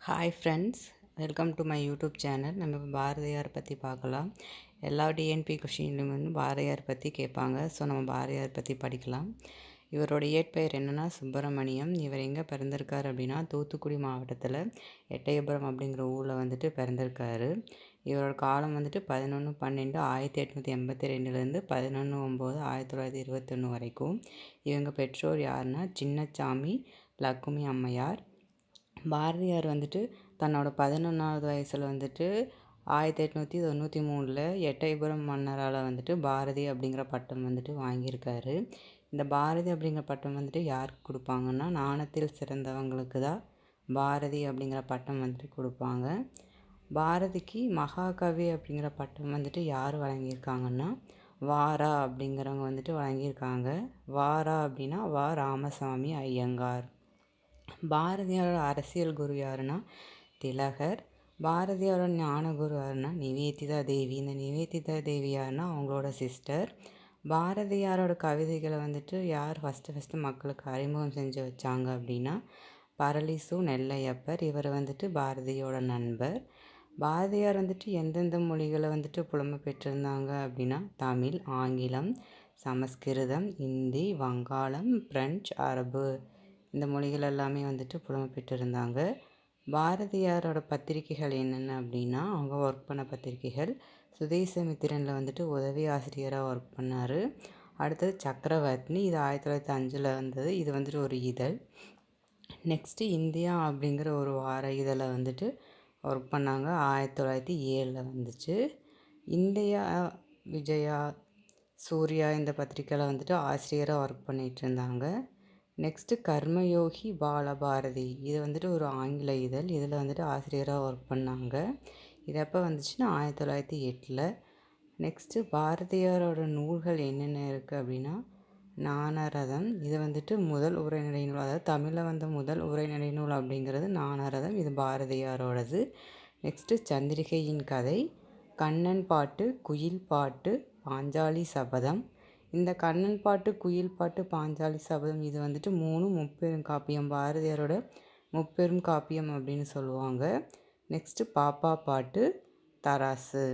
Hi friends, welcome to my YouTube channel. நம்ம இப்போ பாரதியார் பற்றி பார்க்கலாம். எல்லா டிஎன்பி கொஷின்லையும் வந்து பாரதியார் பற்றி கேட்பாங்க. ஸோ நம்ம பாரதியார் பற்றி படிக்கலாம். இவரோட இயற்பெயர் என்னென்னா சுப்பிரமணியம். இவர் எங்கே பிறந்திருக்கார் அப்படின்னா தூத்துக்குடி மாவட்டத்தில் எட்டயபுரம் அப்படிங்கிற ஊரில் வந்துட்டு பிறந்திருக்காரு. இவரோட காலம் வந்துட்டு 11/12/1882 11/9/1921 வரைக்கும். இவங்க பெற்றோர் யாருன்னா சின்னச்சாமி லக்குமி அம்மையார். பாரதியார் வந்துட்டு தன்னோட 11வது வயசில் வந்துட்டு 1893 எட்டயபுரம் மன்னரால் வந்துட்டு பாரதி அப்படிங்கிற பட்டம் வந்துட்டு வாங்கியிருக்காரு. இந்த பாரதி அப்படிங்கிற பட்டம் வந்துட்டு யாருக்கு கொடுப்பாங்கன்னா நாணத்தில் சிறந்தவங்களுக்கு தான் பாரதி அப்படிங்கிற பட்டம் வந்துட்டு கொடுப்பாங்க. பாரதிக்கு மகாகவி அப்படிங்கிற பட்டம் வந்துட்டு யார் வழங்கியிருக்காங்கன்னா வாரா அப்படிங்கிறவங்க வந்துட்டு வழங்கியிருக்காங்க. வாரா அப்படின்னா வா ராமசாமி ஐயங்கார். பாரதியாரோட அரசியல் குரு யாருன்னா திலகர். பாரதியாரோட ஞான குரு யாருன்னா நிவேதிதா தேவி. இந்த நிவேதிதா தேவி யாருன்னா அவங்களோட சிஸ்டர். பாரதியாரோட கவிதைகளை வந்துட்டு யார் ஃபஸ்ட்டு மக்களுக்கு அறிமுகம் செஞ்சு வச்சாங்க அப்படின்னா பரளிசு நெல்லையப்பர். இவர் வந்துட்டு பாரதியோட நண்பர். பாரதியார் வந்துட்டு எந்தெந்த மொழிகளை வந்துட்டு புலமை பெற்றிருந்தாங்க அப்படின்னா தமிழ், ஆங்கிலம், சமஸ்கிருதம், இந்தி, வங்காளம், பிரெஞ்சு, அரபு இந்த மொழிகள் எல்லாமே வந்துட்டு புலமை பெற்றிருந்தாங்க. பாரதியாரோட பத்திரிகைகள் என்னென்ன அப்படின்னா அவங்க ஒர்க் பண்ண பத்திரிகைகள் சுதேசமித்திரனில் வந்துட்டு உதவி ஆசிரியராக ஒர்க் பண்ணார். அடுத்தது சக்கரவர்த்தினி, இது 1905 வந்தது. இது வந்துட்டு ஒரு இதழ். நெக்ஸ்ட்டு இந்தியா அப்படிங்கிற ஒரு வார இதழை வந்துட்டு ஒர்க் பண்ணாங்க. 1907 வந்துச்சு. இந்தியா விஜயா, சூர்யா இந்த பத்திரிக்கையில் வந்துட்டு ஆசிரியராக ஒர்க் பண்ணிகிட்டு இருந்தாங்க. நெக்ஸ்ட்டு கர்மயோகி பாலபாரதி, இது வந்துட்டு ஒரு ஆங்கில இதழ். இதில் வந்துட்டு ஆசிரியராக ஒர்க் பண்ணாங்க. இது எப்போ வந்துச்சுன்னா 1908. நெக்ஸ்ட்டு பாரதியாரோட நூல்கள் என்னென்ன இருக்குது அப்படின்னா ஞானரதம், இது வந்துட்டு முதல் உரைநடை நூல். அதாவது தமிழில் வந்த முதல் உரைநடை நூல் அப்படிங்கிறது ஞானரதம். இது பாரதியாரோடது. நெக்ஸ்ட்டு சந்திரிகையின் கதை, கண்ணன் பாட்டு, குயில் பாட்டு, பாஞ்சாலி சபதம். இந்த கண்ணன் பாட்டு, குயில் பாட்டு, பாஞ்சாலி சபதம் இது வந்துட்டு 3 முப்பெரும் காப்பியம். பாரதியாரோட முப்பெரும் காப்பியம் அப்படின்னு சொல்லுவாங்க. நெக்ஸ்ட்டு பாப்பா பாட்டு, தராசு.